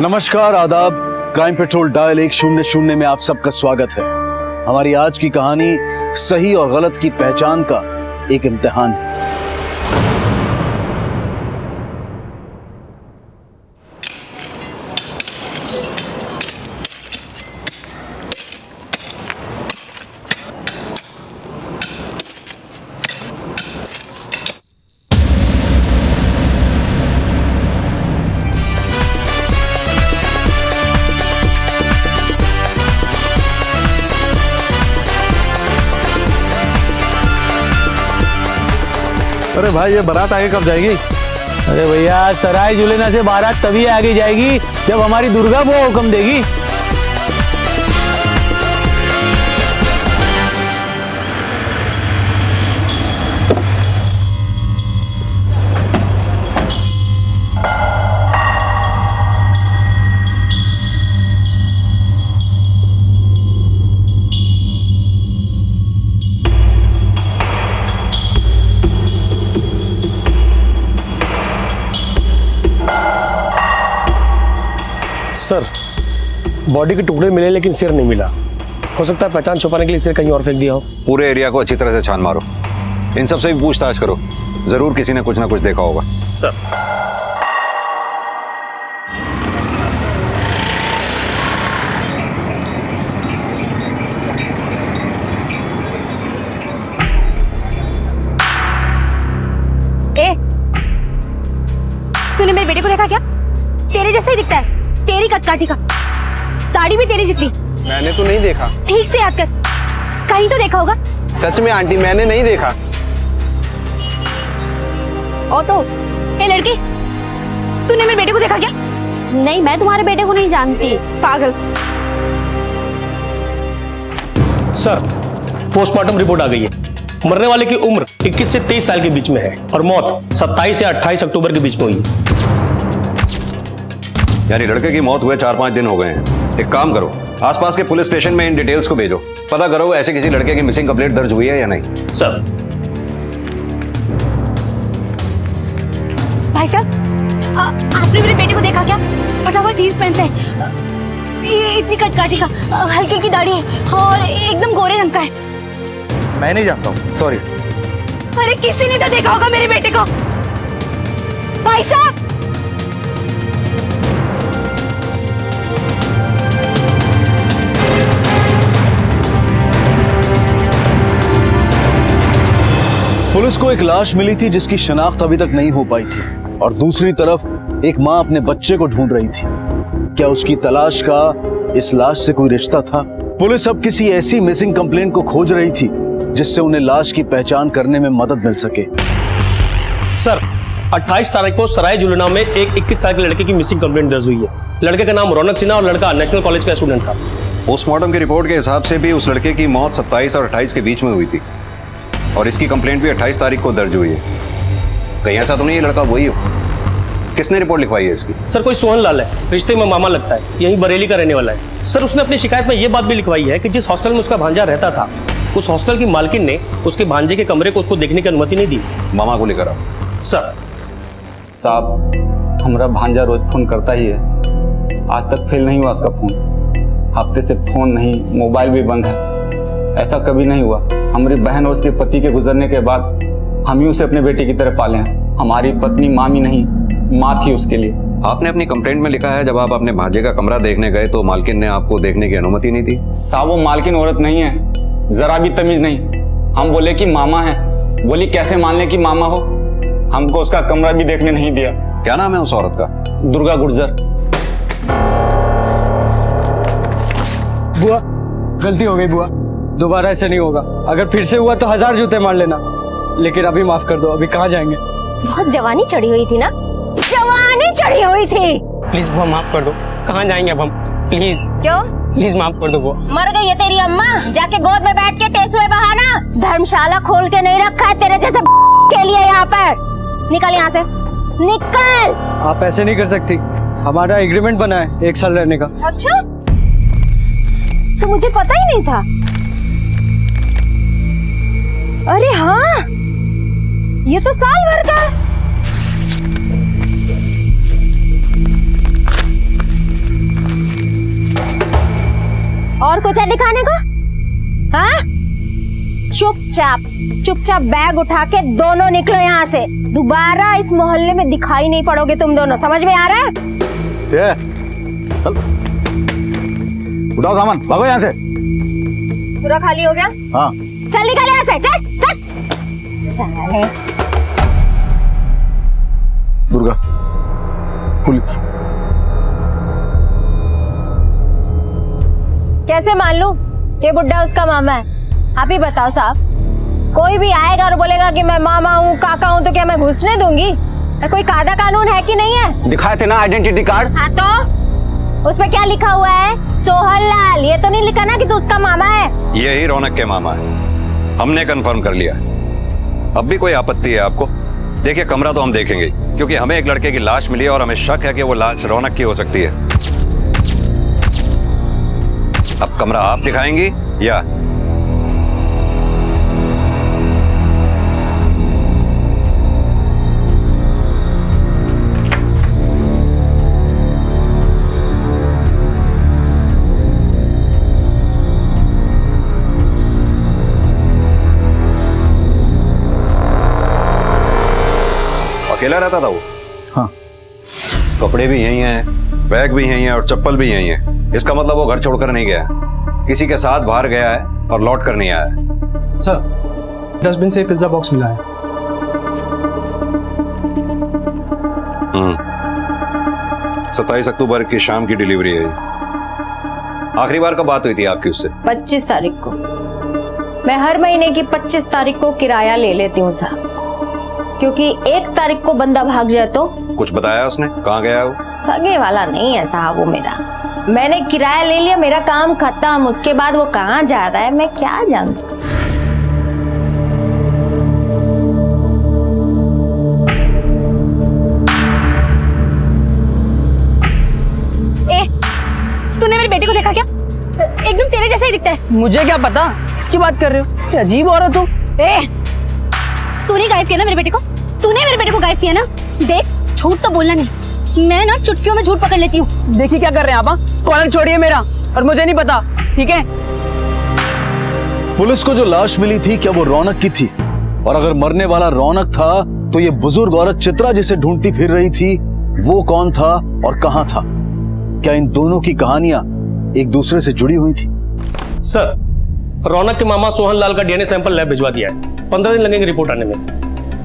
नमस्कार, आदाब। Crime petrol dial 100 में आप सबका स्वागत है। हमारी आज की कहानी सही और गलत की पहचान का एक इम्तिहान है। अरे भाई, ये बारात आगे कब जाएगी? अरे भैया, सराय जुलेना से बारात तभी आगे जाएगी जब हमारी दुर्गा वो हुक्म देगी। सर, बॉडी के टुकड़े मिले लेकिन सिर नहीं मिला। हो सकता है पहचान छुपाने के लिए सिर कहीं और फेंक दिया हो। पूरे एरिया को अच्छी तरह से छान मारो, इन सब से भी पूछताछ करो, जरूर किसी ने कुछ ना कुछ देखा होगा। सर। तूने मेरे बेटे को देखा क्या? तेरे जैसा ही दिखता है, तेरी कदकाठी का, दाढ़ी भी तेरी जितनी। मैंने तो नहीं देखा। ठीक से याद कर, कहीं तो देखा होगा। सच में आंटी, मैंने नहीं देखा। ऑटो, ए लड़की, तूने मेरे बेटे को देखा क्या? नहीं, मैं तुम्हारे बेटे को नहीं जानती, पागल। सर, पोस्टमार्टम रिपोर्ट आ गई है। मरने वाले की उम्र 21 से 23 साल के बीच में है और मौत 27 से 28 अक्टूबर के बीच में हुई है। यानी लड़के की मौत हुए 4-5 दिन हो गए हैं। एक काम करो, आसपास के पुलिस स्टेशन में इन डिटेल्स को भेजो, पता करो ऐसे किसी लड़के की मिसिंग कंप्लेंट दर्ज हुई है या नहीं। सर। भाई साहब, आपने मेरे बेटे को देखा क्या? फटाफट जीन्स पहनते हैं, ये इतनी कदकाठी का, हल्की की दाढ़ी है और एकदम गोरे रंग का है। मैं नहीं जानता हूँ, सॉरी। अरे किसी ने तो देखा होगा मेरे बेटे को। भाई साहब, पुलिस को एक लाश मिली थी जिसकी शनाख्त अभी तक नहीं हो पाई थी, और दूसरी तरफ एक मां अपने बच्चे को ढूंढ रही थी। क्या उसकी तलाश का इस लाश से कोई रिश्ता था? पुलिस अब किसी ऐसी मिसिंग कंप्लेंट को खोज रही थी जिससे उन्हें लाश की पहचान करने में मदद मिल सके। सर, 28 तारीख को सराय जुलेना में एक 21 साल के लड़के की मिसिंग कंप्लेंट दर्ज हुई है। लड़के का नाम रौनक सिन्हा और लड़का नेशनल कॉलेज का स्टूडेंट था। पोस्टमार्टम की रिपोर्ट के हिसाब से भी उस लड़के की मौत 27 और 28 के बीच में हुई थी, और इसकी कंप्लेंट भी 28 तारीख को दर्ज हुई है। कहीं ऐसा तो नहीं ये लड़का वही हो? किसने रिपोर्ट लिखवाई है इसकी? सर, कोई सोहन लाल है, रिश्ते में मामा लगता है, यहीं बरेली का रहने वाला है। सर, उसने अपनी शिकायत में ये बात भी लिखवाई है कि जिस हॉस्टल में उसका भांजा रहता था, उस हॉस्टल की मालकिन ने उसके भांजे के कमरे को उसको देखने की अनुमति नहीं दी। मामा को लेकर आओ। सर। साहब, हमारा भांजा रोज फोन करता ही है, आज तक फेल नहीं हुआ उसका फोन। हफ्ते से फोन नहीं, मोबाइल भी बंद है। ऐसा कभी नहीं हुआ। हमारी बहन और उसके पति के गुजरने के बाद हम ही उसे अपने बेटे की तरह पाले हैं। हमारी पत्नी मामी नहीं, माँ थी उसके लिए। आपने अपनी कंप्लेंट में लिखा है जब आप अपने भांजे का कमरा देखने गए तो मालकिन ने आपको देखने की अनुमति नहीं दी। साहब, वो मालकिन औरत नहीं है, जरा भी तमीज नहीं। हम बोले कि मामा है, बोली कैसे मान ले कि मामा हो। हमको उसका कमरा भी देखने नहीं दिया। क्या नाम है उस औरत का? दुर्गा गुर्जर। बुआ, गलती हो गई बुआ, दोबारा ऐसे नहीं होगा। अगर फिर से हुआ तो 1000 जूते मार लेना, लेकिन अभी माफ कर दो। अभी कहाँ जाएंगे? बहुत जवानी चढ़ी हुई थी ना, जवानी चढ़ी हुई थी। प्लीज बुआ, माफ कर दो। कहाँ जाएंगे अब हम? प्लीज। क्यों? प्लीज माफ कर दो बुआ। मर गई है तेरी अम्मा, जाके गोद में बैठ के टेसुए बहाना। धर्मशाला खोल के नहीं रखा है तेरे जैसे के लिए यहाँ पर। निकल यहाँ से, निकल। आप ऐसे नहीं कर सकती, हमारा एग्रीमेंट बना है 1 साल रहने का। अच्छा, तो मुझे पता ही नहीं था। अरे हाँ, ये तो साल भर का। और कुछ है दिखाने को? हाँ? चुपचाप बैग उठा के दोनों निकलो यहाँ से। दोबारा इस मोहल्ले में दिखाई नहीं पड़ोगे तुम दोनों, समझ में आ रहा है? ये, चल उठाओ सामान, भागो यहाँ से। पूरा खाली हो गया? हाँ। चल निकल यहाँ से, चल। साले। दुर्गा, पुलिस। कैसे मान लूं ये बुड्ढा उसका मामा है? आप ही बताओ साहब। कोई भी आएगा और बोलेगा कि मैं मामा हूँ, काका हूँ, तो क्या मैं घुसने दूंगी? और कोई कायदा कानून है कि नहीं है? दिखाए थे ना आइडेंटिटी कार्ड। हाँ तो उसपे क्या लिखा हुआ है? सोहन लाल। ये तो नहीं लिखा ना कि तू उसका मामा है? यही रौनक के मामा है, हमने कंफर्म कर लिया। अब भी कोई आपत्ति है आपको? देखिए, कमरा तो हम देखेंगे, क्योंकि हमें एक लड़के की लाश मिली है और हमें शक है कि वो लाश रौनक की हो सकती है। अब कमरा आप दिखाएंगी या? अकेला रहता था वो? हाँ। कपड़े भी यही हैं, बैग भी यही है और चप्पल भी यही है। इसका मतलब वो घर छोड़कर नहीं गया, किसी के साथ बाहर गया है और लौट कर नहीं आया है। सर, डस्टबिन से पिज्जा बॉक्स मिला है। 27 अक्टूबर की शाम की डिलीवरी है। आखिरी बार कब बात हुई थी आपकी उससे? 25 तारीख को। मैं हर महीने की 25 तारीख को किराया ले लेती हूँ साहब, क्योंकि 1 तारीख को बंदा भाग जाए तो। कुछ बताया उसने? कहाँ गया है वो? सगे वाला नहीं है साहब वो मेरा। मैंने किराया ले लिया, मेरा काम खत्म। उसके बाद वो कहाँ जा रहा है मैं क्या जानूं। तूने मेरी बेटी को देखा क्या? एकदम तेरे जैसा ही दिखता है। मुझे क्या पता किसकी बात कर रहे हो? क्या अजीब औरत हो। तूने गायब किया ना मेरे बेटे को? तूने मेरे बेटे को गायब किया ना? देख, झूठ तो बोलना नहीं, मैं ना चुटकियों में झूठ पकड़ लेती हूँ। देखिए क्या कर रहे हैं आप? कॉलर छोड़िए मेरा, और मुझे नहीं पता, ठीक है? पुलिस को जो लाश मिली थी, क्या वो रौनक की थी? और अगर मरने वाला रौनक था, तो ये बुजुर्ग औरत चित्रा जिसे ढूंढती फिर रही थी, वो कौन था और कहां था? क्या इन दोनों की कहानियां एक दूसरे से जुड़ी हुई थी? सर, रौनक के मामा सोहन लाल का डीएनए सैंपल लैब भिजवा दिया है। 15 दिन लगेंगे रिपोर्ट आने में।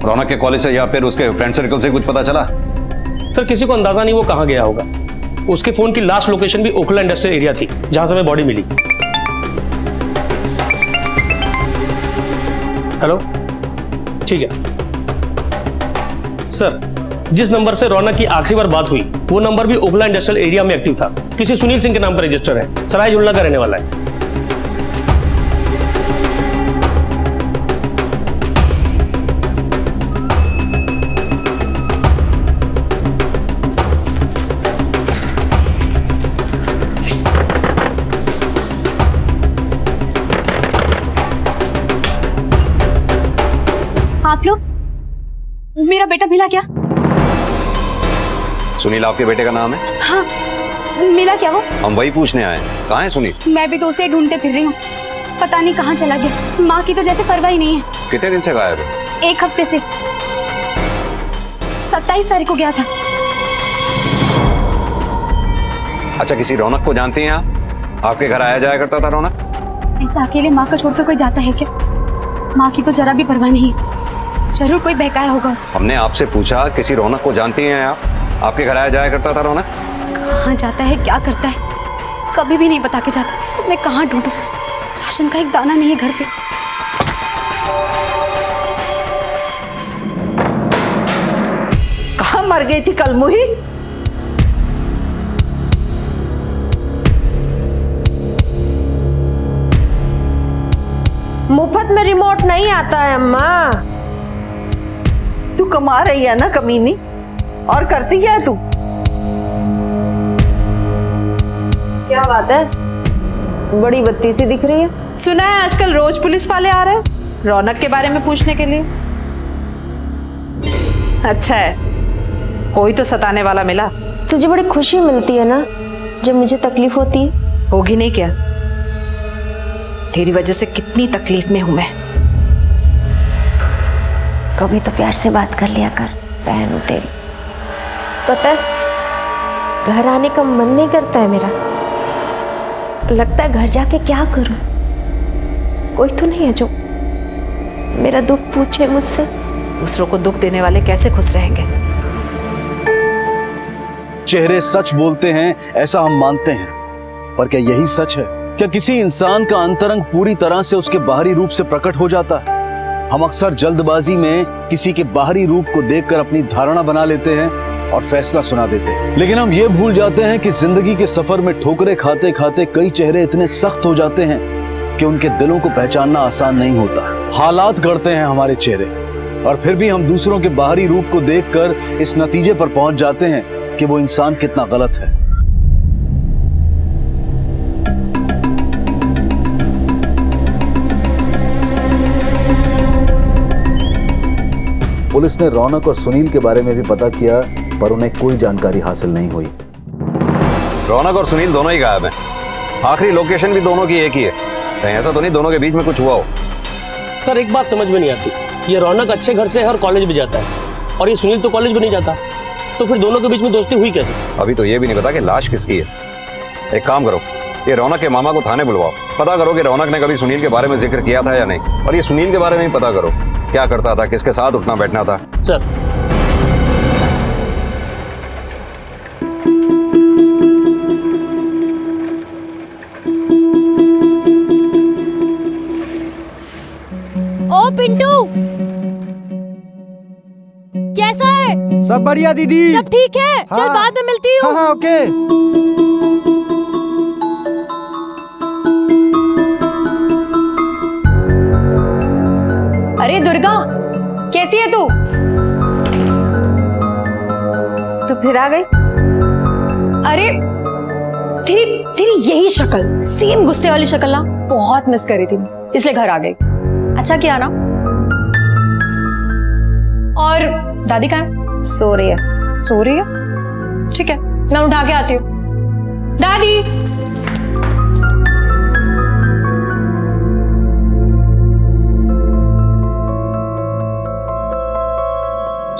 रौनक के कॉलेज से या फिर उसके फ्रेंड सर्कल से कुछ पता चला? सर, किसी को अंदाजा नहीं वो कहाँ गया होगा। उसके फोन की लास्ट लोकेशन भी ओखला इंडस्ट्रियल एरिया थी, जहां से हमें बॉडी मिली। हेलो, ठीक है सर। जिस नंबर से रौनक की आखिरी बार बात हुई, वो नंबर भी ओखला इंडस्ट्रियल एरिया में एक्टिव था। किसी सुनील सिंह के नाम पर रजिस्टर है, सराय जुड़ला का रहने वाला है। आप लोग, मेरा बेटा मिला क्या? सुनील आपके बेटे का नाम है? हाँ, मिला क्या वो? हम वही पूछने आए हैं। कहाँ है सुनील? मैं भी तो उसे ढूंढते फिर रही हूँ, पता नहीं कहाँ चला गया। माँ की तो जैसे परवाह ही नहीं है। कितने दिन से गायब है? 1 हफ्ते से। 27 तारीख को गया था। अच्छा, किसी रौनक को जानती हैं आप? आपके घर आया जाया करता था रौनक? ऐसा अकेले माँ को छोड़कर कोई जाता है क्या? माँ की तो जरा भी परवाह नहीं है, जरूर कोई बहकाया होगा उसे। हमने आपसे पूछा, किसी रौनक को जानती हैं आप? आपके घर आया जाया करता था रौनक? कहाँ जाता है, क्या करता है, कभी भी नहीं बता के जाता। मैं कहाँ ढूंढूं? राशन का एक दाना नहीं है घर पे। कहाँ मर गई थी कलमुही? मुफ्त में रिमोट नहीं आता है अम्मा। तू कमा रही है ना कमीनी, और करती क्या है तू? क्या बात है, बड़ी बत्ती सी दिख रही है। सुना है आजकल रोज पुलिस वाले आ रहे हैं रौनक के बारे में पूछने के लिए। अच्छा है, कोई तो सताने वाला मिला। तुझे बड़ी खुशी मिलती है ना जब मुझे तकलीफ होती है? होगी नहीं क्या? तेरी वजह से कितनी तकलीफ में हूं मैं। कभी तो प्यार से बात कर लिया कर, बहन हूं तेरी। पता है घर आने का मन नहीं करता है मेरा, लगता है घर जाके क्या करूं। कोई तो नहीं है जो मेरा दुख पूछे मुझसे। दूसरों को दुख देने वाले कैसे खुश रहेंगे? चेहरे सच बोलते हैं ऐसा हम मानते हैं, पर क्या यही सच है? क्या किसी इंसान का अंतरंग पूरी तरह से उसके बाहरी रूप से प्रकट हो जाता है? हम अक्सर जल्दबाजी में किसी के बाहरी रूप को देखकर अपनी धारणा बना लेते हैं और फैसला सुना देते हैं, लेकिन हम ये भूल जाते हैं कि जिंदगी के सफर में ठोकरें खाते खाते कई चेहरे इतने सख्त हो जाते हैं कि उनके दिलों को पहचानना आसान नहीं होता। हालात गढ़ते हैं हमारे चेहरे, और फिर भी हम दूसरों के बाहरी रूप को देखकर इस नतीजे पर पहुंच जाते हैं कि वो इंसान कितना गलत है। पुलिस ने रौनक और सुनील के बारे में भी पता किया, पर उन्हें कोई जानकारी हासिल नहीं हुई। रौनक और सुनील दोनों ही गायब हैं। आखिरी लोकेशन भी दोनों की एक ही है। कहीं ऐसा तो नहीं दोनों के बीच में कुछ हुआ हो? सर एक बात समझ में नहीं आती, ये रौनक अच्छे घर से है और कॉलेज भी जाता है, और ये सुनील तो कॉलेज भी नहीं जाता, तो फिर दोनों के बीच में दोस्ती हुई कैसे? अभी तो ये भी नहीं पता कि लाश किसकी है। एक काम करो, ये रौनक के मामा को थाने बुलवाओ, पता करो कि रौनक ने कभी सुनील के बारे में जिक्र किया था या नहीं, और ये सुनील के बारे में भी पता करो, क्या करता था, किसके साथ उठना बैठना था। सर ओ पिंटू, कैसा है? सब बढ़िया दीदी। सब ठीक है? चल बाद में मिलती हूँ। हाँ ओके। अरे दुर्गा, कैसी है तू? तो फिर आ गई? अरे तेरी यही शक्ल, सेम गुस्से वाली शक्ल ना बहुत मिस करी थी, इसलिए घर आ गई। अच्छा किया ना। और दादी कहाँ है? सो रही है। सो रही है? ठीक है, मैं उठा के आती हूँ। दादी।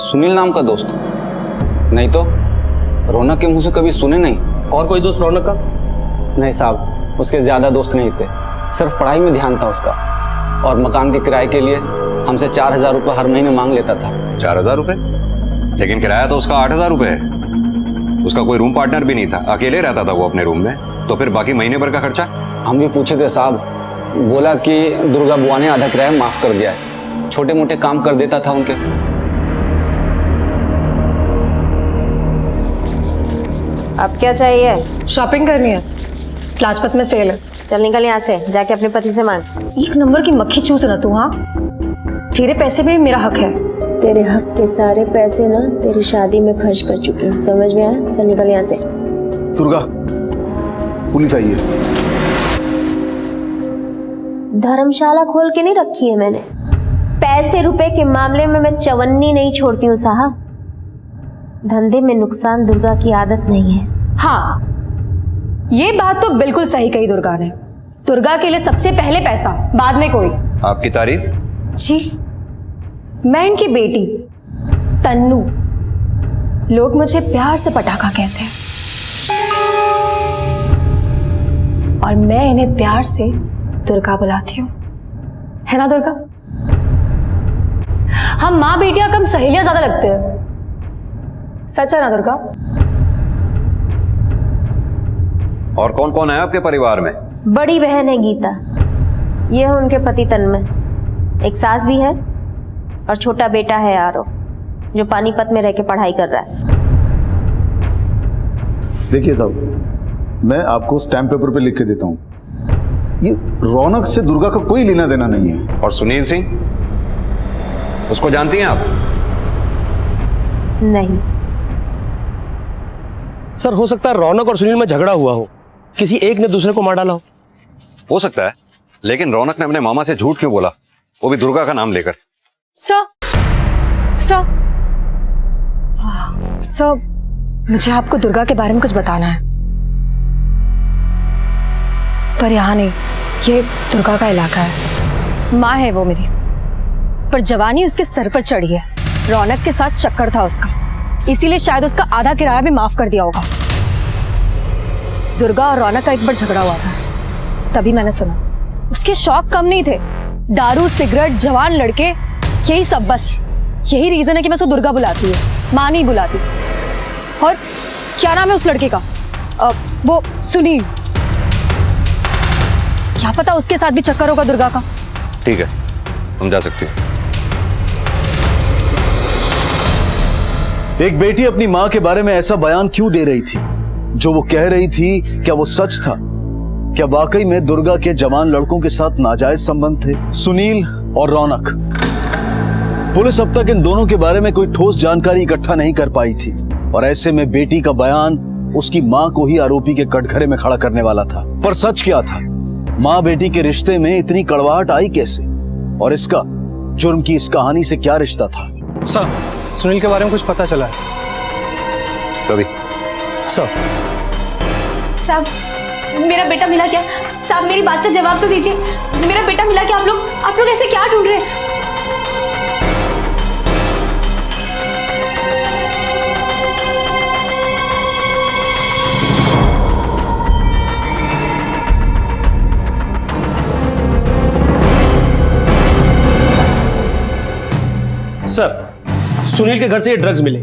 सुनील नाम का दोस्त? नहीं तो रौनक के मुंह से कभी सुने नहीं। और कोई दोस्त रौनक का? नहीं साहब, उसके ज्यादा दोस्त नहीं थे, सिर्फ पढ़ाई में ध्यान था उसका, और मकान के किराए के लिए हमसे 4,000 रुपये हर महीने मांग लेता था। 4,000 रुपए? लेकिन किराया तो उसका 8,000 रुपए है। उसका कोई रूम पार्टनर भी नहीं था, अकेले रहता था वो अपने रूम में, तो फिर बाकी महीने भर का खर्चा? हम भी पूछे थे साहब, बोला कि दुर्गा बुआ ने आधा किराया माफ कर दिया है, छोटे मोटे काम कर देता था उनके। अब क्या चाहिए? शॉपिंग करनी है, लाजपत में सेल है। चल निकल यहाँ से, जाके अपने पति से मांग। एक नंबर की मक्खी चूस ना तू। हाँ, तेरे पैसे में मेरा हक है। तेरे हक के सारे पैसे ना तेरी शादी में खर्च कर चुकी हूँ, समझ में आया? चल निकल यहाँ से। दुर्गा, पुलिस आई है। धर्मशाला खोल के नहीं रखी है मैंने, पैसे रुपए के मामले में मैं चवन्नी नहीं छोड़ती हूँ साहब। धंधे में नुकसान दुर्गा की आदत नहीं है। हाँ, ये बात तो बिल्कुल सही कही दुर्गा ने। दुर्गा के लिए सबसे पहले पैसा, बाद में कोई। आपकी तारीफ? जी, मैं इनकी बेटी तन्नू, लोग मुझे प्यार से पटाखा कहते हैं, और मैं इन्हें प्यार से दुर्गा बुलाती हूँ, है ना दुर्गा? हम माँ बेटियां कम सहेलियां ज्यादा लगते हैं, सच है ना दुर्गा? और कौन कौन है आपके परिवार में? बड़ी बहन है गीता, ये है उनके पति तन्मय, एक सास भी है, और छोटा बेटा है आरव, जो पानीपत में रह के पढ़ाई कर रहा है। देखिए साहब, मैं आपको स्टैम्प पेपर पे लिख के देता हूँ, ये रौनक से दुर्गा का कोई लेना देना नहीं है। और सुनील सिंह, उसको जानती हैं आप? नहीं। सर हो सकता है रौनक और सुनील में झगड़ा हुआ हो, किसी एक ने दूसरे को मार डाला हो सकता है, लेकिन रौनक ने अपने मामा से झूठ क्यों बोला, वो भी दुर्गा का नाम लेकर? सर, मुझे आपको दुर्गा के बारे में कुछ बताना है, पर यहाँ नहीं, ये दुर्गा का इलाका है। माँ है वो मेरी, पर जवानी उसके सर पर चढ़ी है। रौनक के साथ चक्कर था उसका, इसीलिए शायद उसका आधा किराया भी माफ कर दिया होगा। दुर्गा और रौनक का एक बार झगड़ा हुआ था, तभी मैंने सुना। उसके शौक कम नहीं थे, दारू, सिगरेट, जवान लड़के, यही सब। बस यही रीजन है कि मैं उसको दुर्गा बुलाती हूँ, माँ नहीं बुलाती। और क्या नाम है उस लड़के का? वो सुनील। क्या पता उसके साथ भी चक्कर होगा दुर्गा का। ठीक है, तुम जा सकती हो। एक बेटी अपनी माँ के बारे में ऐसा बयान क्यों दे रही थी? जो वो कह रही थी, क्या वो सच था? क्या वाकई में दुर्गा के जवान लड़कों के साथ नाजायज संबंध थे? सुनील और रौनक। पुलिस अब तक इन दोनों के बारे में कोई ठोस जानकारी इकट्ठा नहीं कर पाई थी, और ऐसे में बेटी का बयान उसकी माँ को ही आरोपी के कटघरे में खड़ा करने वाला था। पर सच क्या था? माँ बेटी के रिश्ते में इतनी कड़वाहट आई कैसे? और इसका जुर्म की इस कहानी से क्या रिश्ता था? सर, सुनील के बारे में कुछ पता चला है? कभी साहब, मेरा बेटा मिला क्या? साहब, मेरी बात का जवाब तो दीजिए। मेरा बेटा मिला क्या? आप लोग ऐसे क्या ढूंढ रहे हैं? सर, सुनील के घर से ये ड्रग्स मिले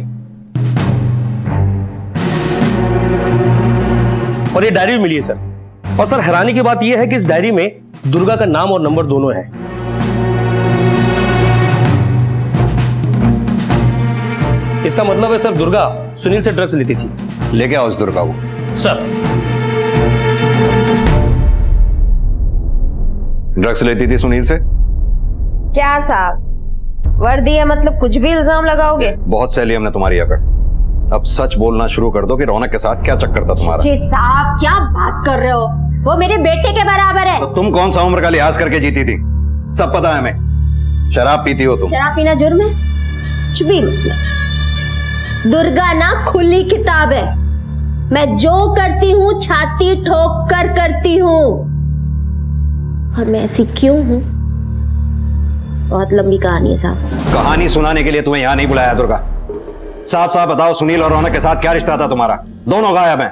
और ये डायरी भी मिली है सर। और सर, हैरानी की बात यह है कि इस डायरी में दुर्गा का नाम और नंबर दोनों है। इसका मतलब है सर, दुर्गा सुनील से ड्रग्स लेती थी। लेके आओ उस दुर्गा को। सर, ड्रग्स लेती थी सुनील से? क्या साहब, वर्दी है मतलब कुछ भी इल्जाम लगाओगे? बहुत सह लिया हमने तुम्हारी अकड़। अब सच बोलना शुरू कर दो कि रौनक के साथ क्या चक्कर था तुम्हारा। जी साहब, क्या बात कर रहे हो? वो मेरे बेटे के बराबर है। तो तुम कौन सा उम्र का लिहाज करके जीती थी? सब पता है हमें। शराब पीती हो तुम। शराब पीना जुर्म है? कुछ भी मतलब। दुर्गा ना खुली किताब है। मैं जो करती हूँ छाती ठोक कर करती हूँ। और मैं ऐसी क्यों हूँ? बहुत लंबी कहानी है साहब। कहानी सुनाने के लिए तुम्हें यहाँ नहीं बुलाया दुर्गा। साफ साफ बताओ, सुनील और रौनक के साथ क्या रिश्ता था तुम्हारा? दोनों गायब हैं।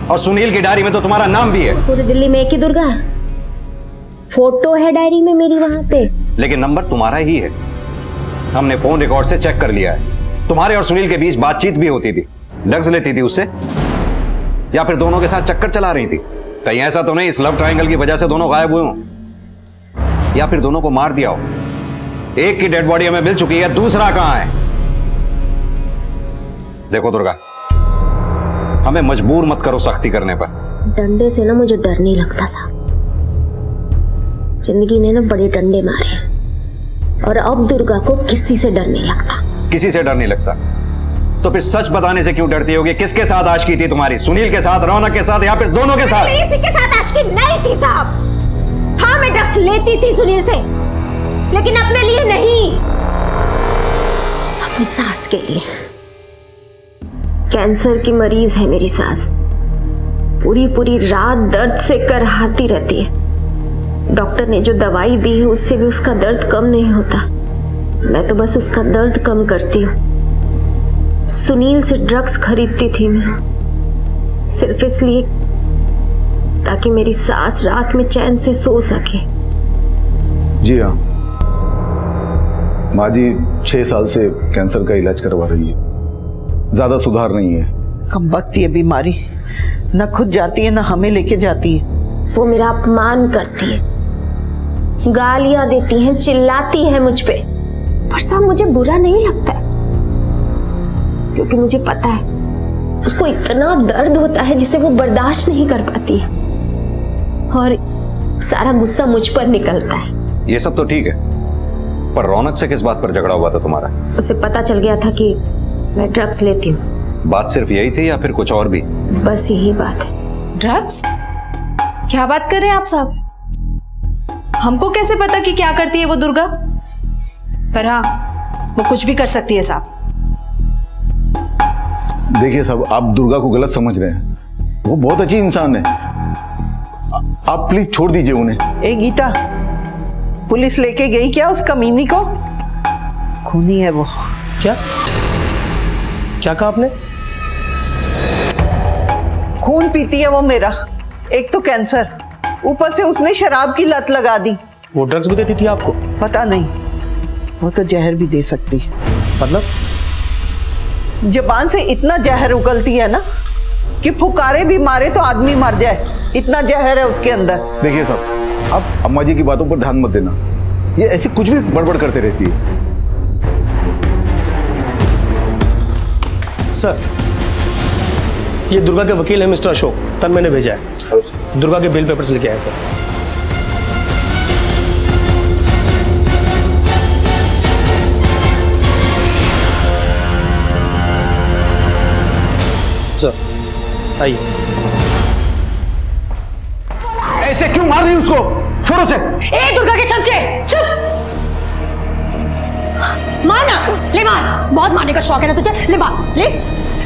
और सुनील की डायरी में तो तुम्हारा नाम भी है। पूरी दिल्ली में एक ही दुर्गा है। फोटो है डायरी में मेरी वहां पे, लेकिन नंबर तुम्हारा ही है। हमने फोन रिकॉर्ड से चेक कर लिया है। तुम्हारे और सुनील के बीच बातचीत भी होती थी। ड्रग्स लेती थी उससे, या फिर दोनों के साथ चक्कर चला रही थी? कहीं ऐसा तो नहीं इस लव ट्रायंगल की वजह से दोनों गायब हुए हों, या फिर दोनों को मार दिया हो? एक की डेड बॉडी हमें मिल चुकी है, दूसरा कहां है? देखो दुर्गा, हमें मजबूर मत करो सख्ती करने पर। डंडे से ना मुझे डर नहीं लगता साहब। जिंदगी ने ना बड़े डंडे मारे हैं, और अब दुर्गा को किसी से डर नहीं लगता। किसी से डर नहीं लगता? तो फिर सच बताने से क्यों डरती होगी? किसके साथ आशिकी थी तुम्हारी? सुनील के साथ, रौनक के साथ, या फिर दोनों के साथ? किसी के साथ आशिकी नहीं थी साहब। हाँ, मैं ड्रग्स लेती थी सुनील से, लेकिन अपने लिए नहीं, अपनी सास के लिए। कैंसर की मरीज है मेरी सास। पूरी पूरी रात दर्द से करहाती रहती है। डॉक्टर ने जो दवाई दी है उससे भी उसका दर्द कम नहीं होता। मैं तो बस उसका दर्द कम करती हूँ। सुनील से ड्रग्स खरीदती थी मैं, सिर्फ इसलिए ताकि मेरी सास रात में चैन से सो सके। जी हाँ, माँ जी 6 साल से कैंसर का इलाज करवा रही है। ज्यादा सुधार नहीं है। कम वक्त ये बीमारी न खुद जाती है, न हमें लेके जाती है। वो मेरा अपमान करती है, गालियां देती है, चिल्लाती है मुझ पे। पर साहब, मुझे बुरा नहीं लगता है, क्योंकि मुझे पता है उसको इतना दर्द होता है जिसे वो बर्दाश्त नहीं कर पाती है, और सारा गुस्सा मुझ पर निकलता है। ये सब तो ठीक है, पर रौनक से किस बात पर झगड़ा हुआ था तुम्हारा? उसे पता चल गया था कि मैं ड्रग्स लेती हूँ। बात सिर्फ यही थी या फिर कुछ और भी? बस यही बात है। ड्रग्स? क्या बात कर रहे हैं आप साहब? हमको कैसे पता कि क्या करती है वो दुर्गा? पर हाँ, वो कुछ भी कर सकती है साहब। देखिए साहब, आप दुर्गा को गलत समझ रहे हैं। वो बहुत अच्छी इंसान है। आप प्लीज छोड़ दीजिए उन्हें। ए गीता, पुलिस लेके गई क्या उस कमीनी को? खूनी है वो। क्या क्या कहा आपने? खून पीती है वो मेरा। एक तो कैंसर, ऊपर से उसने शराब की लत लगा दी। वो ड्रग्स भी देती थी आपको? पता नहीं, वो तो जहर भी दे सकती है। मतलब? जबान से इतना जहर उगलती है ना कि फुकारे भी मारे तो आदमी मर जाए, इतना जहर है उसके अंदर। देखिए साहब, आप अम्मा जी की बातों पर ध्यान मत देना, ये ऐसी कुछ भी बड़बड़ करते रहती है। सर, ये दुर्गा के वकील है मिस्टर अशोक, तन्मय ने भेजा है। दुर्गा के बेल पेपर्स लेके आए सर। सर आइए। ऐसे क्यों मार रही उसको? छोड़ो से। ए दुर्गा के चमचे, चुप! मार ना, ले मार। बहुत मारने का शौक है ना तुझे, ले मार, ले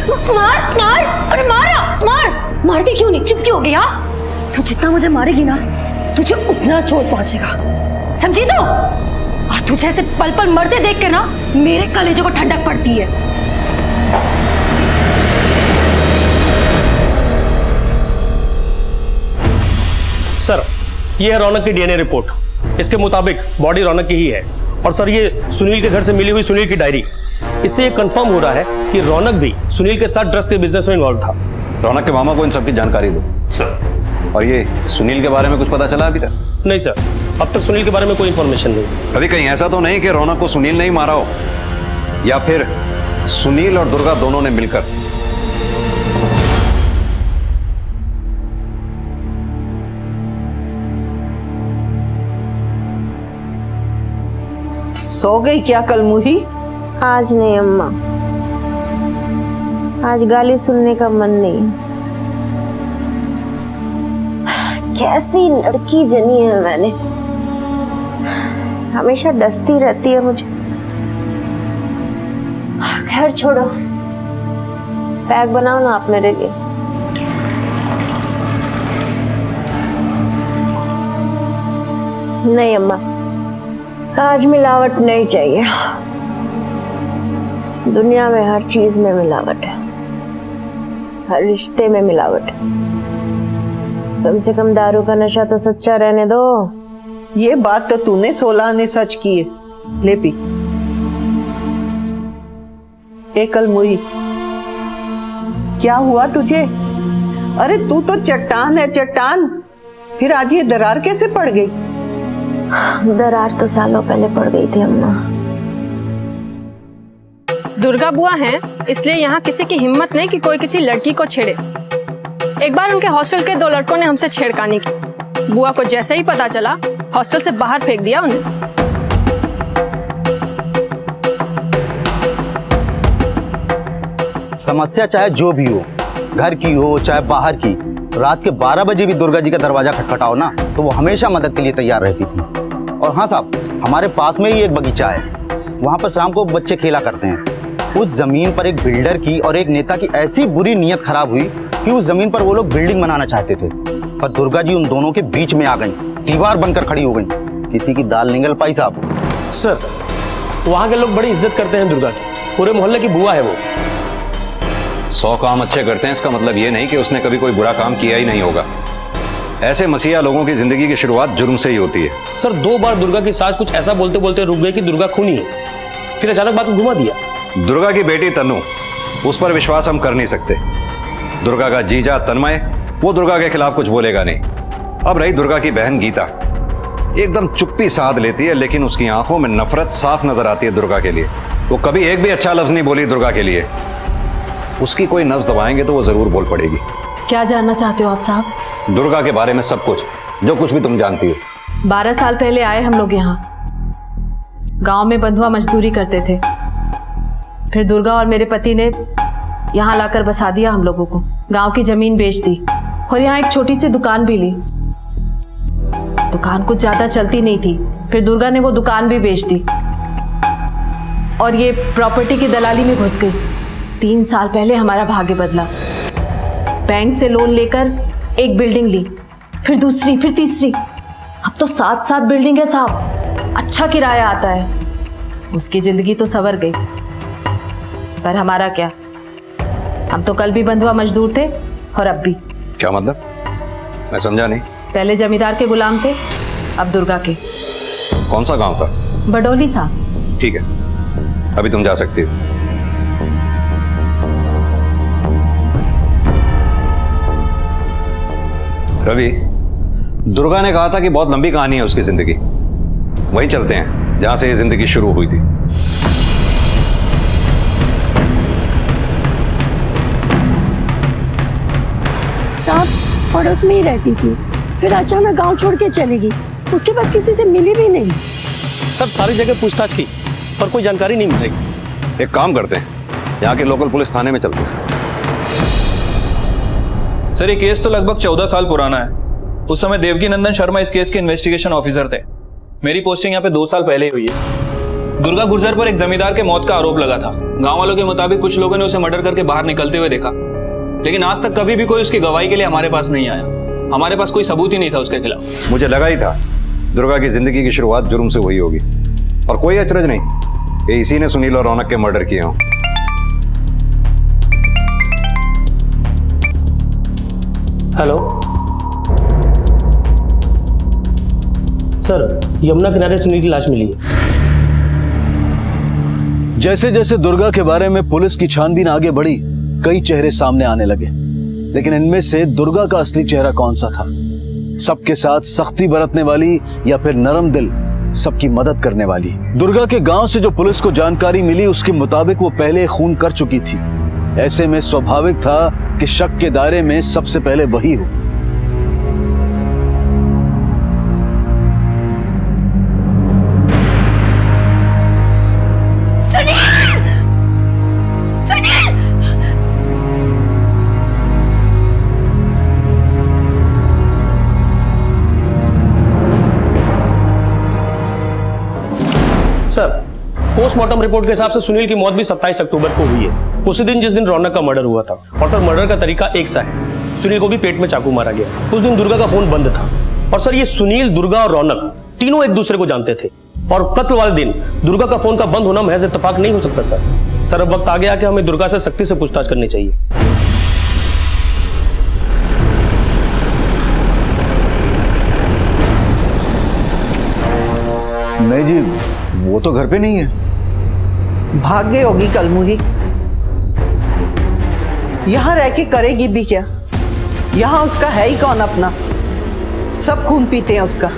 मार मार। अरे मार, मारती क्यों नहीं? चुप क्यों हो गई? हाँ, तू जितना मुझे मारेगी ना, तुझे उतना चोट पहुंचेगा, समझी? तो और तुझे ऐसे पल पल मरते देख के ना मेरे कलेजे को ठंडक पड़ती है। सर, ये है रौनक की डीएनए रिपोर्ट। इसके मुताबिक बॉडी रौनक की ही है। और सर, ये सुनील के घर से मिली हुई सुनील की डायरी, इससे ये कंफर्म हो रहा है कि रौनक भी सुनील के साथ ड्रग्स के बिजनेस में इन्वॉल्व था। रौनक के मामा को इन सब की जानकारी दो सर। और ये सुनील के बारे में कुछ पता चला अभी तक? नहीं सर, अब तक सुनील के बारे में कोई इंफॉर्मेशन नहीं। अभी कहीं ऐसा तो नहीं कि रौनक को सुनील ने ही मारा हो, या फिर सुनील और दुर्गा दोनों ने मिलकर? सो गई क्या कलमुही? आज नहीं अम्मा, आज गाली सुनने का मन नहीं। कैसी लड़की जनी है मैंने, हमेशा डसती रहती है मुझे। खैर छोड़ो, पैक बनाओ ना आप मेरे लिए। नहीं अम्मा, आज मिलावट नहीं चाहिए। दुनिया में हर चीज में मिलावट है, हर रिश्ते में मिलावट है। कम से कम दारू का नशा तो सच्चा रहने दो। ये बात तो तूने 16 आने सच की है। ले पी। ए कलमुही, क्या हुआ तुझे? अरे तू तो चट्टान है, चट्टान। फिर आज ये दरार कैसे पड़ गई? दरार तो सालों पहले पड़ गई थी अम्मा। दुर्गा बुआ हैं, इसलिए यहाँ किसी की हिम्मत नहीं कि कोई किसी लड़की को छेड़े। एक बार उनके हॉस्टल के 2 लड़कों ने हमसे छेड़खानी की। बुआ को जैसे ही पता चला, हॉस्टल से बाहर फेंक दिया उन्हें। समस्या चाहे जो भी हो, घर की हो चाहे बाहर की, रात के 12 बजे भी दुर्गा जी का दरवाजा खटखटाओ ना तो वो हमेशा मदद के लिए तैयार रहती थी। और हाँ साहब, हमारे पास में ही एक बगीचा है, वहाँ पर शाम को बच्चे खेला करते हैं। उस जमीन पर एक बिल्डर की और एक नेता की ऐसी बुरी नीयत खराब हुई कि उस जमीन पर वो लोग बिल्डिंग बनाना चाहते थे, पर दुर्गा जी उन दोनों के बीच में आ गई, दीवार बनकर खड़ी हो गई। किसी की दाल निगल पाई साहब। सर, वहाँ के लोग बड़ी इज्जत करते हैं दुर्गा की, पूरे मोहल्ले की बुआ है वो। 100 काम अच्छे करते हैं, इसका मतलब ये नहीं कि उसने कभी कोई बुरा काम किया ही नहीं होगा। ऐसे मसीहा लोगों की जिंदगी की शुरुआत जुर्म से ही होती है। सर, 2 बार दुर्गा की सास कुछ ऐसा बोलते बोलते रुक गई कि दुर्गा खूनी है, फिर अचानक बात को घुमा दिया। दुर्गा की बेटी तनु, उस पर विश्वास हम कर नहीं सकते। दुर्गा का जीजा तन्मय, वो दुर्गा के खिलाफ कुछ बोलेगा नहीं। अब रही दुर्गा की बहन गीता, एकदम चुप्पी साध लेती है, लेकिन उसकी आंखों में नफरत साफ नजर आती है दुर्गा के लिए। वो कभी एक भी अच्छा लफ्ज नहीं बोली दुर्गा के लिए। उसकी कोई नब्ज दबाएंगे तो वो जरूर बोल पड़ेगी। क्या जानना चाहते हो आप साहब? दुर्गा के बारे में सब कुछ, जो कुछ भी तुम जानती हो। 12 साल पहले आए हम लोग यहाँ, गांव में बंधुआ मजदूरी करते थे। फिर दुर्गा और मेरे पति ने यहाँ लाकर बसा दिया हम लोगों को। गांव की जमीन बेच दी और यहाँ एक छोटी सी दुकान भी ली। दुकान कुछ ज्यादा चलती नहीं थी, फिर दुर्गा ने वो दुकान भी बेच दी और ये प्रॉपर्टी की दलाली में घुस गई। 3 साल पहले हमारा भाग्य बदला। बैंक से लोन लेकर एक बिल्डिंग ली फिर दूसरी, फिर तीसरी। अब तो 7-7 बिल्डिंग है साहब, अच्छा किराया आता है। उसकी जिंदगी तो संवर गई, पर हमारा क्या? हम तो कल भी बंधुआ मजदूर थे और अब भी। क्या मतलब? मैं समझा नहीं। पहले जमींदार के गुलाम थे, अब दुर्गा के। कौन सा गांव था? बडोली साहब। ठीक है, अभी तुम जा सकती हो। रवि, दुर्गा ने कहा था कि बहुत लंबी कहानी है उसकी जिंदगी। वहीं चलते हैं जहां से ये जिंदगी शुरू हुई थी। साहब पड़ोस में ही रहती थी, फिर अचानक गांव छोड़ के चली गई। उसके बाद किसी से मिली भी नहीं। सर सारी जगह पूछताछ की पर कोई जानकारी नहीं मिल रही। एक काम करते हैं, यहाँ के लोकल पुलिस थाने में चलते हैं। सर ये केस तो लगभग 14 साल पुराना है। उस समय देवकी नंदन शर्मा इस केस के इन्वेस्टिगेशन ऑफिसर थे। मेरी पोस्टिंग यहाँ पे 2 साल पहले ही हुई है। दुर्गा गुर्जर पर एक जमींदार के मौत का आरोप लगा था। गांव वालों के मुताबिक कुछ लोगों ने उसे मर्डर करके बाहर निकलते हुए देखा, लेकिन आज तक कभी भी कोई उसकी गवाही के लिए हमारे पास नहीं आया। हमारे पास कोई सबूत ही नहीं था उसके खिलाफ। मुझे लगा ही था दुर्गा की जिंदगी की शुरुआत जुर्म से हुई होगी, और कोई अचरज नहीं, ये इसी ने सुनील और रौनक के मर्डर किए हों। हेलो सर, यमुना किनारे सुनील की लाश मिली है। जैसे जैसे दुर्गा के बारे में पुलिस की छानबीन आगे बढ़ी, कई चेहरे सामने आने लगे, लेकिन इनमें से दुर्गा का असली चेहरा कौन सा था? सबके साथ सख्ती बरतने वाली या फिर नरम दिल, सबकी मदद करने वाली? दुर्गा के गांव से जो पुलिस को जानकारी मिली उसके मुताबिक वो पहले खून कर चुकी थी। ऐसे में स्वाभाविक था कि शक के दायरे में सबसे पहले वही हो। सर पोस्टमार्टम रिपोर्ट के हिसाब से सुनील की मौत भी 27 अक्टूबर को हुई है, उसी दिन जिस दिन रौनक का मर्डर हुआ था। और सर मर्डर का तरीका एक सा है, सुनील को भी पेट में चाकू मारा गया। उस दिन दुर्गा का फोन बंद था। और सर ये सुनील, दुर्गा और रौनक तीनों एक दूसरे को जानते थे, और कत्ल वाले दिन दुर्गा का फोन का बंद होना महज इत्तेफाक नहीं हो सकता सर। सर अब वक्त आ गया कि हमें दुर्गा से सख्ती से पूछताछ करनी चाहिए। नहीं जी, वो तो घर पे नहीं है। भाग गई होगी कलमुही। यहां रह के करेगी भी क्या? यहां उसका है ही कौन अपना? सब खून पीते हैं उसका।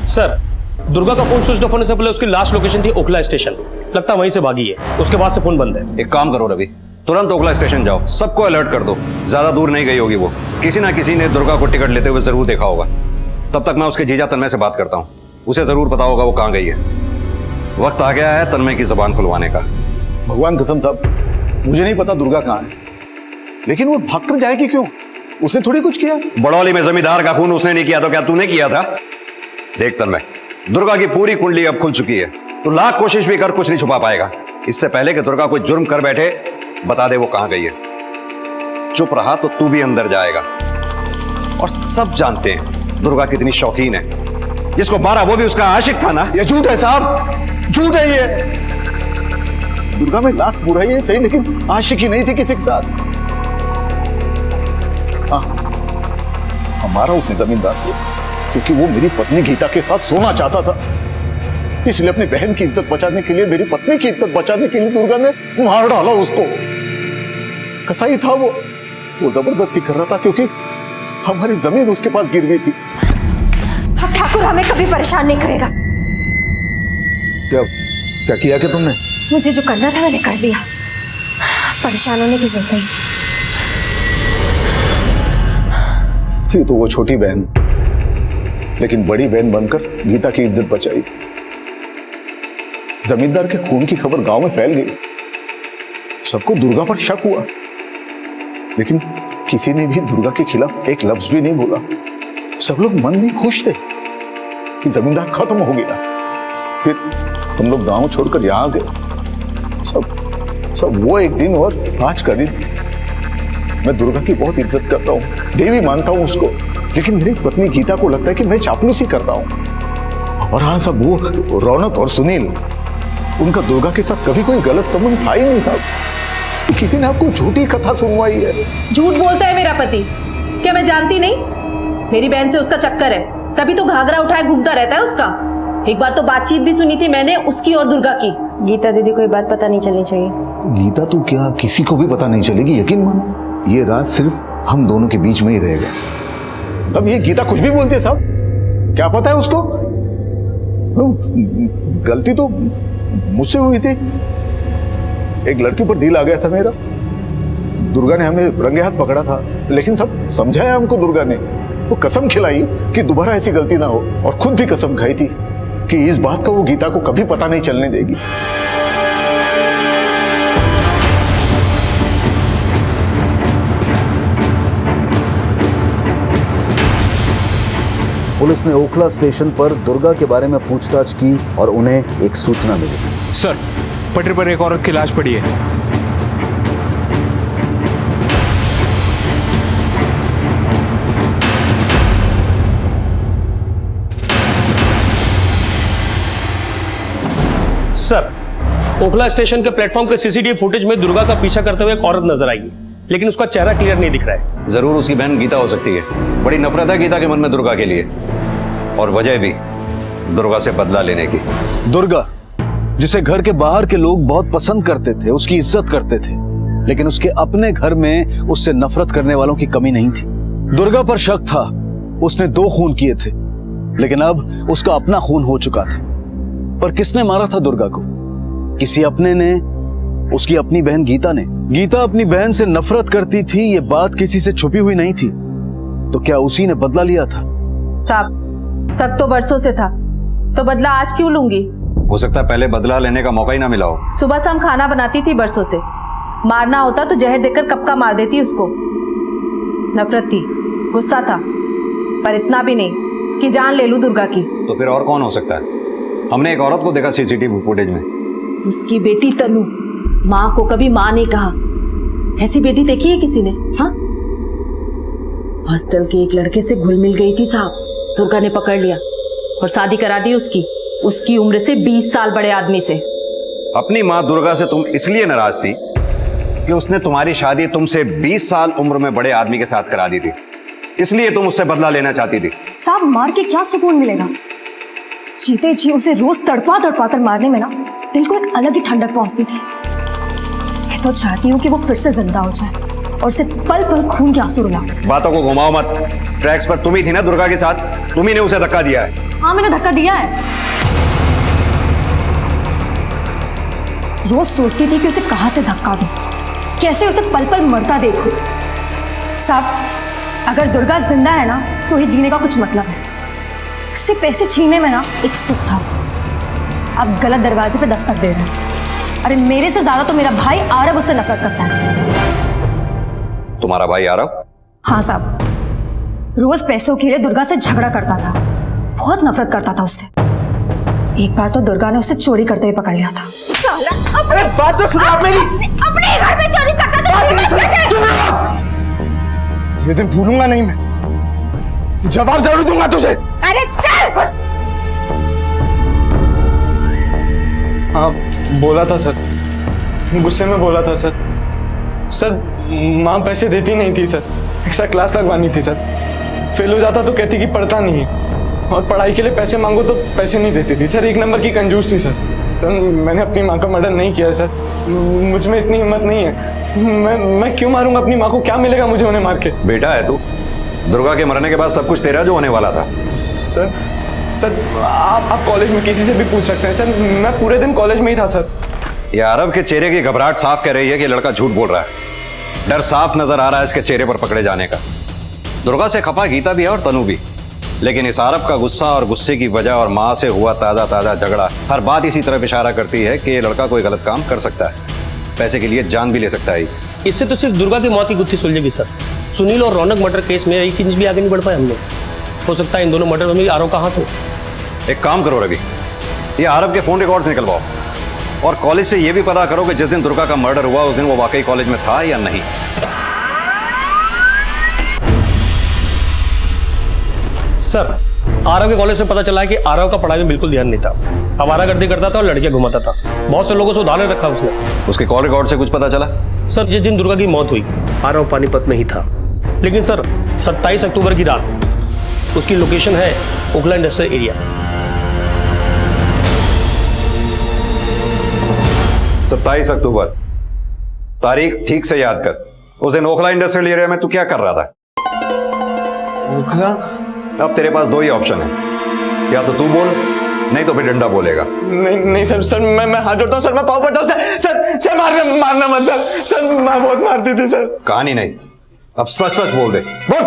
सर दुर्गा का फोन स्विच ऑफ होने से पहले उसकी लास्ट लोकेशन थी ओखला स्टेशन। लगता है वहीं से भागी है, उसके बाद से फोन बंद है। एक काम करो रवि, तुरंत ओखला स्टेशन जाओ, सबको अलर्ट कर दो। ज्यादा दूर नहीं गई होगी वो, किसी ना किसी ने दुर्गा को टिकट लेते हुए जरूर देखा होगा। तब तक मैं उसके जीजा तन्मय से बात करता हूँ, उसे जरूर पता होगा वो कहाँ गई है। वक्त आ गया है तन्मय की जबान खुलवाने का। भगवान कसम साहब, मुझे नहीं पता दुर्गा कहाँ है, लेकिन वो भाग कर जाएगी क्यों? उसने थोड़ी कुछ किया। बड़ौली में जमींदार का खून उसने नहीं किया तो क्या तूने किया था? देख तन्मय, दुर्गा की पूरी कुंडली अब खुल चुकी है, तू लाख कोशिश भी कर कुछ नहीं छुपा पाएगा। इससे पहले कि दुर्गा कोई जुर्म कर बैठे, बता दे वो कहां गई है। चुप रहा तो तू भी अंदर जाएगा। और सब जानते हैं दुर्गा कितनी शौकीन है, जिसको मारा वो भी उसका आशिक था ना। ये झूठ है साहब, झूठ है ये। दुर्गा में लाख बुराई है सही, लेकिन आशिकी नहीं थी किसी के साथ। हाँ, हमारा उसे जमींदार थे क्योंकि वो मेरी पत्नी गीता के साथ सोना चाहता था, इसलिए अपनी बहन की इज्जत बचाने के लिए, मेरी पत्नी की इज्जत बचाने के लिए दुर्गा ने मार डाला उसको। कसाई था वो जबरदस्ती कर रहा था क्योंकि हमारी जमीन उसके पास गिरवी थी। अब ठाकुर हमें कभी परेशान नहीं करेगा। क्या क्या किया क्या तुमने? मुझे जो करना था मैंने कर दिया, परेशान होने की जरूरत नहीं। थी तो वो छोटी बहन, लेकिन बड़ी बहन बनकर गीता की इज्जत बचाई। जमींदार के खून की खबर गांव में फैल गई, सबको दुर्गा पर शक हुआ, लेकिन किसी ने भी दुर्गा के खिलाफ एक लफ्ज भी नहीं बोला। सब लोग मन में खुश थे कि जमींदार खत्म हो गया। फिर हम लोग गांव छोड़कर यहां आ गए। सब सब वो एक दिन और आज का दिन। मैं दुर्गा की बहुत इज्जत करता हूँ, देवी मानता हूँ उसको, लेकिन मेरी पत्नी गीता को लगता है कि मैं चापलूसी करता हूँ। और हाँ साहब, वो रौनक और सुनील, उनका दुर्गा के साथ कभी कोई गलत संबंध था ही नहीं साहब। किसी ने आपको झूठी कथा सुनवाई है। झूठ बोलता है मेरा पति, क्या मैं जानती नहीं? मेरी बहन से उसका चक्कर है, तभी तो घाघरा उठाए घूमता रहता है उसका। एक बार तो बातचीत भी सुनी थी मैंने उसकी और दुर्गा की। गीता दीदी को ये बात पता नहीं चलनी चाहिए। गीता तो क्या, किसी को भी पता नहीं चलेगी, यकीन मानो। ये राज सिर्फ हम दोनों के बीच में ही रहेगा। अब ये गीता कुछ भी बोलती है साहब, क्या पता है उसको। गलती तो मुझसे हुई थी, एक लड़की पर दिल आ गया था मेरा। दुर्गा ने हमें रंगे हाथ पकड़ा था, लेकिन सब समझाया हमको दुर्गा ने। वो कसम खिलाई कि दोबारा ऐसी गलती ना हो, और खुद भी कसम खाई थी कि इस बात का वो गीता को कभी पता नहीं चलने देगी। पुलिस ने ओखला स्टेशन पर दुर्गा के बारे में पूछताछ की और उन्हें एक सूचना मिली। सर, पटरी पर एक औरत की लाश पड़ी है। सर, ओखला स्टेशन के प्लेटफॉर्म के सीसीटीवी फुटेज में दुर्गा का पीछा करते हुए एक औरत नजर आई, लेकिन उसका चेहरा क्लियर नहीं दिख रहा है। जरूर उसकी बहन गीता हो सकती है। बड़ी नफरत है गीता के मन में दुर्गा के लिए, और वजह भी दुर्गा से बदला लेने की। दुर्गा, जिसे घर के बाहर के लोग बहुत पसंद करते थे, उसकी इज्जत करते थे, लेकिन उसके अपने घर में उससे नफरत करने वालों की कमी नहीं थी। दुर्गा पर शक था, उसने 2 खून किए थे, लेकिन अब उसका अपना खून हो चुका था। पर किसने मारा था दुर्गा को? किसी अपने ने, उसकी अपनी बहन गीता ने। गीता अपनी बहन से नफरत करती थी, ये बात किसी से छुपी हुई नहीं थी। तो क्या उसी ने बदला लिया था? साहब, शक तो बरसों से था, तो बदला आज क्यों लूंगी? हो सकता है पहले बदला लेने का मौका ही ना मिला हो। सुबह शाम खाना बनाती थी बरसों से, मारना होता तो जहर देकर कब का मार देती उसको। नफरत थी, गुस्सा था, पर इतना भी नहीं कि जान ले लूं दुर्गा की। तो फिर और कौन हो सकता है? हमने एक औरत को देखा सीसीटीवी फुटेज में। उसकी बेटी तनु, माँ को कभी माँ नहीं कहा। ऐसी बेटी देखी है किसी ने? हाँ, हॉस्टल के एक लड़के से घुल मिल गई थी साहब, दुर्गा ने पकड़ लिया और शादी करा दी उसकी उम्र से 20 साल बड़े आदमी से। अपनी माँ दुर्गा से तुम इसलिए नाराज थी कि उसने तुम्हारी शादी तुमसे 20 साल उम्र में बड़े आदमी के साथ करा दी थी, इसलिए तुम उससे बदला लेना चाहती थी। साहब, मार के क्या सुकून मिलेगा? जीते जी उसे रोज तड़पा तड़पा कर मारने में ना दिल को एक अलग ही ठंडक पहुंचती थी। मैं तो चाहती हूँ कि वो फिर से जिंदा हो जाए और उसे पल पल खून के आंसू रुलाऊं। बातों को घुमाओ मत। ट्रैक्स पर तुम ही थी ना दुर्गा के साथ, तुम ही ने उसे धक्का दिया है। हाँ, मैंने धक्का दिया है। रोज सोचती थी कि उसे कहां से धक्का दूं, कैसे उसे पल पल मरता देखूं। साहब, अगर दुर्गा जिंदा है ना तो ही जीने का कुछ मतलब है। उससे पैसे छीनने में ना एक सुख था, अब गलत दरवाजे पे दस्तक दे रहे हैं। अरे मेरे से ज्यादा तो मेरा भाई आरव उससे नफरत करता है। तुम्हारा भाई आरव? हाँ साहब, रोज पैसों के लिए दुर्गा से झगड़ा करता था, बहुत नफरत करता था उससे। एक बार तो दुर्गा ने उसे चोरी करते हुए पकड़ लिया था। अरे बात तो सुनो आप मेरी। अपने घर में चोरी करता था। ये दिन भूलूंगा नहीं मैं, जवाब जरूर दूंगा तुझे। अरे चल। हाँ, बोला था सर, गुस्से में बोला था सर। सर, माँ पैसे देती नहीं थी सर, एक्स्ट्रा क्लास लगवानी थी सर। फेल हो जाता तो कहती कि पढ़ता नहीं है, और पढ़ाई के लिए पैसे मांगो तो पैसे नहीं देती थी सर। 1 नंबर की कंजूस थी सर। सर, मैंने अपनी माँ का मर्डर नहीं किया सर, मुझ में इतनी हिम्मत नहीं है। मैं क्यों मारूंगा अपनी माँ को? क्या मिलेगा मुझे उन्हें मार के? बेटा है तू, दुर्गा के मरने के बाद सब कुछ तेरा जो होने वाला था। सर, आप कॉलेज में किसी से भी पूछ सकते हैं सर, मैं पूरे दिन कॉलेज में ही था सर। ये आरव के चेहरे की घबराहट साफ कह रही है कि लड़का झूठ बोल रहा है। डर साफ नजर आ रहा है इसके चेहरे पर पकड़े जाने का। दुर्गा से खफा गीता भी है और तनु भी, लेकिन इस आरव का गुस्सा और गुस्से की वजह और माँ से हुआ ताजा झगड़ा, हर बात इसी तरफ इशारा करती है कि ये लड़का कोई गलत काम कर सकता है, पैसे के लिए जान भी ले सकता है। इससे तो सिर्फ दुर्गा की मौत की गुत्थी सुलझेगी सर। सुनील और रौनक मर्डर केस में 1 इंच भी आगे नहीं बढ़ पाए हम लोग। हो सकता है इन दोनों मर्डर में आरव का हाथ हो। एक काम करो रवि, ये आरव के फोन रिकॉर्ड्स निकलवाओ। और कॉलेज से यह भी पता करो कि जिस दिन दुर्गा का मर्डर हुआ उस दिन वो वाकई कॉलेज में था या नहीं। सर, आरव के कॉलेज से पता चला है कि आरव का पढ़ाई में बिल्कुल ध्यान नहीं था। आवारागर्दी करता था और लड़कियां घुमाता था। बहुत से लोगों से उधार रखा उसने। उसके कॉल रिकॉर्ड से कुछ पता चला? सर, जिस दिन दुर्गा की मौत हुई आरव पानीपत में ही था। लेकिन सर, 27 अक्टूबर की रात उसकी लोकेशन है ओखला इंडस्ट्रियल एरिया। 27 अक्टूबर, तारीख ठीक से याद कर। उस दिन ओखला इंडस्ट्रियल एरिया में तू क्या कर रहा था? ओखला? अब तेरे पास दो ही ऑप्शन है, या तो तू बोल, नहीं तो फिर डंडा बोलेगा। नहीं सर, सर मैं हाथ जोड़ता हूँ सर, मैं पाँव पड़ता हूँ सर मारना मत सर माँ बहुत मारती थी सर। कहानी नहीं, अब सच सच बोल दे, बोल।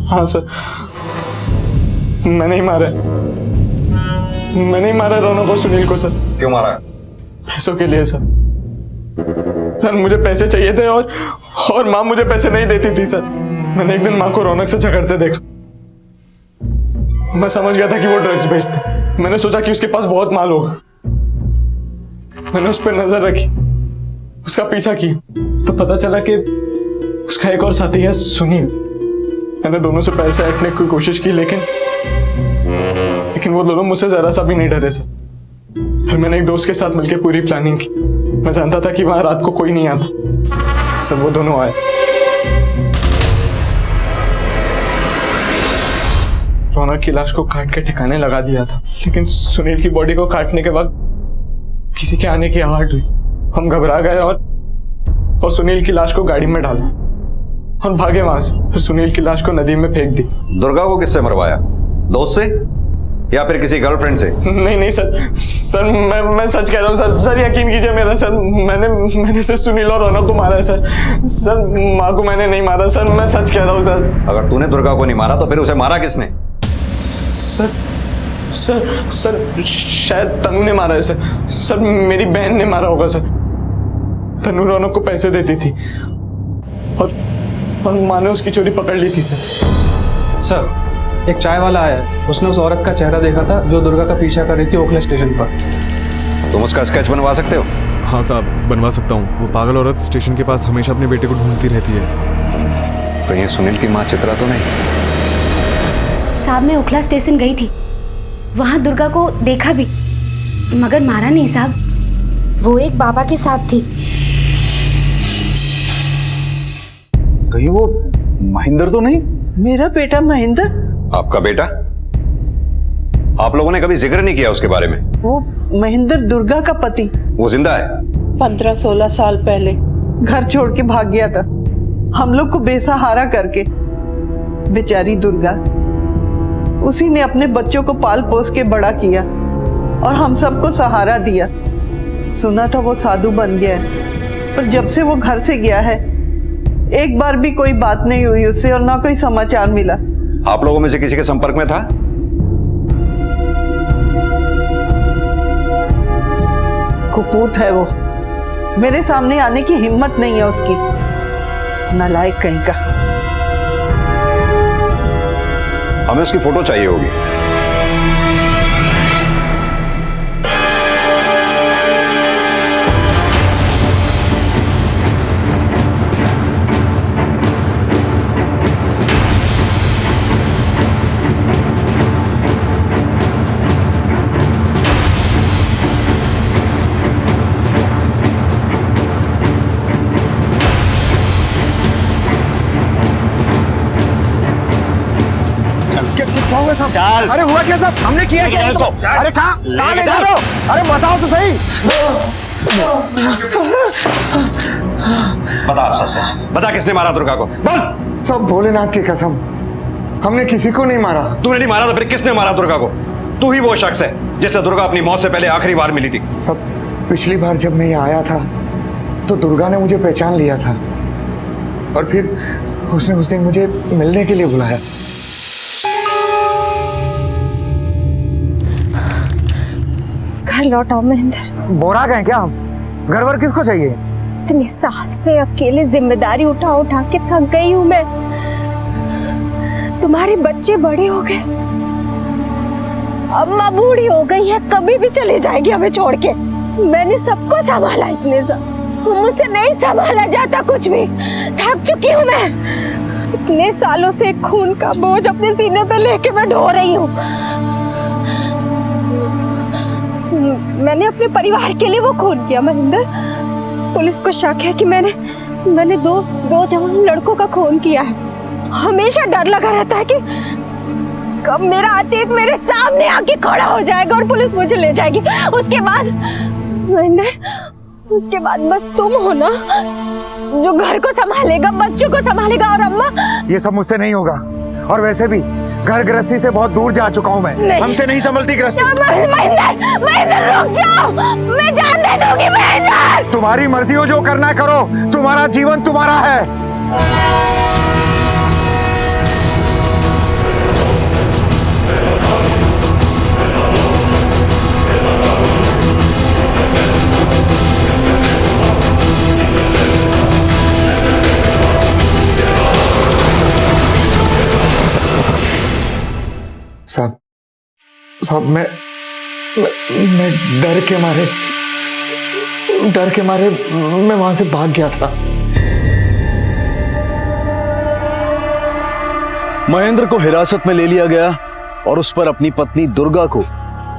हाँ सर, मैंने ही मारा रौनक और सुनील को सर। क्यों मारा? पैसों के लिए सर मुझे पैसे चाहिए थे और माँ मुझे पैसे नहीं देती थी सर। मैंने एक दिन माँ को रौनक से झगड़ते देखा। मैं समझ गया था कि वो ड्रग्स बेचता। मैंने सोचा कि उसके पास बहुत माल होगा। मैंने उस पर नजर रखी, उसका पीछा किया, तो पता चला कि उसका एक और साथी है सुनील। मैंने दोनों से पैसे ऐंठने की कोशिश की, लेकिन वो दोनों मुझसे जरा सा भी नहीं डरे सर। फिर मैंने एक दोस्त के साथ मिलकर पूरी प्लानिंग की। मैं जानता था कि वहां रात को कोई नहीं आता सर। वो दोनों आए, रौनक की लाश को काट के ठिकाने लगा दिया था, लेकिन सुनील की बॉडी को काटने के बाद किसी के आने की आहट हुई। हम घबरा गए और सुनील की लाश को गाड़ी में डाला और भागे वहां से। फिर सुनील की लाश को नदी में फेंक दी। दुर्गा को किससे मरवाया? दोस्त से या फिर किसी गर्लफ्रेंड से? नहीं सर मैं सच कह रहा हूँ सर यकीन कीजिए मेरा सर। मैंने सिर्फ सुनील और रौनक को मारा है सर माँ को मैंने नहीं मारा सर। मैं सच कह रहा हूँ सर। अगर तूने दुर्गा को नहीं मारा तो फिर उसे मारा किसने? सर शायद तनु ने मारा है सर। मेरी बहन ने मारा होगा सर। तनु रौनक को पैसे देती थी और माँ ने उसकी चोरी पकड़ ली थी सर, एक चाय वाला आया है, उसने उस औरत का चेहरा देखा था जो दुर्गा का पीछा कर रही थी ओखला स्टेशन पर। तुम उसका स्केच बनवा सकते हो? हाँ साहब, बनवा सकता हूँ। वो पागल औरत स्टेशन के पास हमेशा अपने बेटे को ढूंढती रहती है। कहीं सुनील की माँ चित्रा तो नहीं? साहब, मैं ओखला स्टेशन गई थी, वहां दुर्गा को देखा भी, मगर मारा नहीं साहब। वो एक बाबा के साथ थी। कहीं वो महेंद्र तो नहीं? मेरा बेटा महेंद्र? आपका बेटा? आप लोगों ने कभी जिक्र नहीं किया उसके बारे में? वो महेंद्र दुर्गा का पति। वो जिंदा है? 15-16 साल पहले घर छोड़ के भाग गया था, हम लोग को बेसहारा करके। बेचारी दुर्गा, उसी ने अपने बच्चों को पाल पोस के बड़ा किया और हम सबको सहारा दिया। सुना था वो साधु बन गया है, पर जब से वो घर से गया है एक बार भी कोई बात नहीं हुई उससे और ना कोई समाचार मिला। आप लोगों में से किसी के संपर्क में था? कुपूत है वो, मेरे सामने आने की हिम्मत नहीं है उसकी। नालायक कहीं का। हमें उसकी फोटो चाहिए होगी। चल। अरे हुआ क्या साहब? हमने किया क्या इसको? अरे कहाँ ले जा रहे हो? अरे बताओ तो सही। बता आप सच, बता किसने मारा दुर्गा को? बोल। सब भोलेनाथ की कसम, हमने किसी को नहीं मारा। तूने नहीं मारा तो फिर किसने मारा दुर्गा को? तू ही वो शख्स है जिससे दुर्गा अपनी मौत से पहले आखिरी बार मिली थी। सब पिछली बार जब मैं यहाँ आया था तो दुर्गा ने मुझे पहचान लिया था और फिर उसने उस दिन मुझे मिलने के लिए बुलाया। घर लौट आओ महेंद्र। बोरा गए क्या हम? घर वर किसको चाहिए? इतने साल से अकेले जिम्मेदारी उठा उठा के थक गई हूँ मैं। तुम्हारे बच्चे बड़े हो गए अम्मा बूढ़ी हो गई है, कभी भी चली जाएगी हमें छोड़ के। मैंने सबको संभाला इतने सा, मुझसे नहीं संभाला जाता कुछ भी। थक चुकी हूँ मैं, इतने सालों से खून का बोझ अपने सीने पे लेके मैं ढो रही हूँ। मैंने अपने परिवार के लिए वो खून किया महेंद्र। पुलिस को शक है कि मैंने दो जवान लड़कों का खून किया है। हमेशा डर लगा रहता है कि कब मेरा अतीत मेरे सामने आके खड़ा हो जाएगा और पुलिस मुझे ले जाएगी। उसके बाद महेंद्र, उसके बाद बस तुम हो ना जो घर को संभालेगा, बच्चों को संभालेगा। और अम्मा, ये सब मुझसे नहीं होगा, और वैसे भी घर गृहस्थी से बहुत दूर जा चुका हूँ मैं। हमसे नहीं संभलती गृहस्थी। महेंद्र रुक जाओ, मैं जान दे दूंगी महेंद्र। तुम्हारी मर्जी हो, जो करना है करो, तुम्हारा जीवन तुम्हारा है। साहब मैं डर के मारे मैं वहां से भाग गया था। महेंद्र को हिरासत में ले लिया गया और उस पर अपनी पत्नी दुर्गा को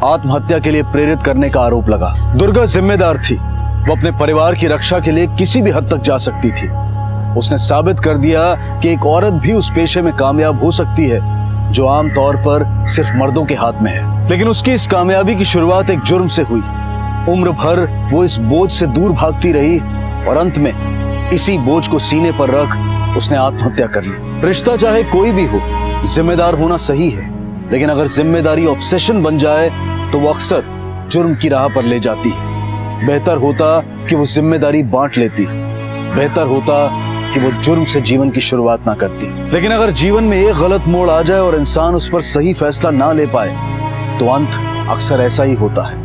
आत्महत्या के लिए प्रेरित करने का आरोप लगा। दुर्गा जिम्मेदार थी, वो अपने परिवार की रक्षा के लिए किसी भी हद तक जा सकती थी। उसने साबित कर दिया कि एक औरत भी उस पेशे में कामयाब हो सकती है जो आमतौर पर सिर्फ मर्दों के हाथ में है। लेकिन उसकी इस कामयाबी की शुरुआत एक जुर्म से हुई। उम्र भर वो इस बोझ से दूर भागती रही और अंत में इसी बोझ को सीने पर रख उसने आत्महत्या कर ली। रिश्ता चाहे कोई भी हो, जिम्मेदार होना सही है, लेकिन अगर जिम्मेदारी ऑब्सेशन बन जाए तो वो अक्सर जुर्म की राह पर ले जाती है। बेहतर होता कि वो जिम्मेदारी बांट लेती, बेहतर होता कि वो जुर्म से जीवन की शुरुआत ना करती। लेकिन अगर जीवन में एक गलत मोड़ आ जाए और इंसान उस पर सही फैसला ना ले पाए तो अंत अक्सर ऐसा ही होता है।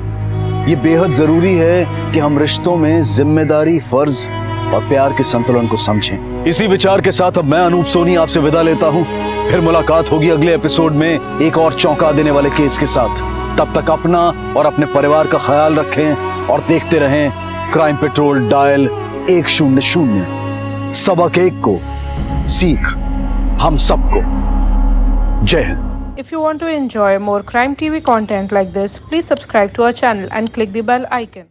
ये बेहद जरूरी है कि हम रिश्तों में जिम्मेदारी, फर्ज और प्यार के संतुलन को समझें। इसी विचार के साथ अब मैं अनूप सोनी आपसे विदा लेता हूँ। फिर मुलाकात होगी अगले एपिसोड में एक और चौंका देने वाले केस के साथ। तब तक अपना और अपने परिवार का ख्याल रखें और देखते रहें क्राइम पेट्रोल डायल 100। सबक एक को सीख हम सबको। जय Hind. If you want to enjoy more Crime TV content like this, please subscribe to our channel and click the bell icon.